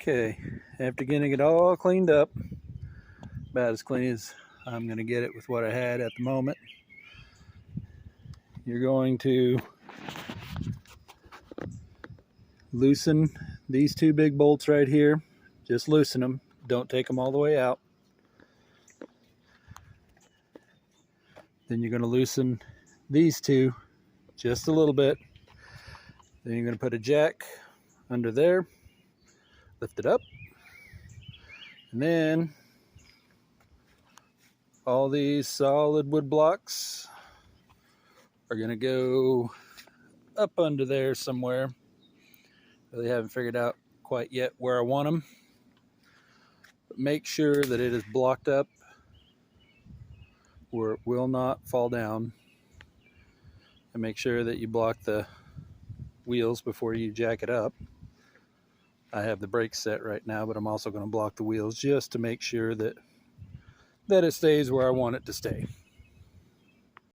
Okay, after getting it all cleaned up, about as clean as I'm going to get it with what I had at the moment, you're going to loosen these two big bolts right here. Just loosen them. Don't take them all the way out. Then you're going to loosen these two just a little bit. Then you're going to put a jack under there, lift it up, and then all these solid wood blocks are going to go up under there somewhere. Really haven't figured out quite yet where I want them. But make sure that it is blocked up where it will not fall down. And make sure that you block the wheels before you jack it up. I have the brakes set right now, but I'm also going to block the wheels just to make sure that it stays where I want it to stay.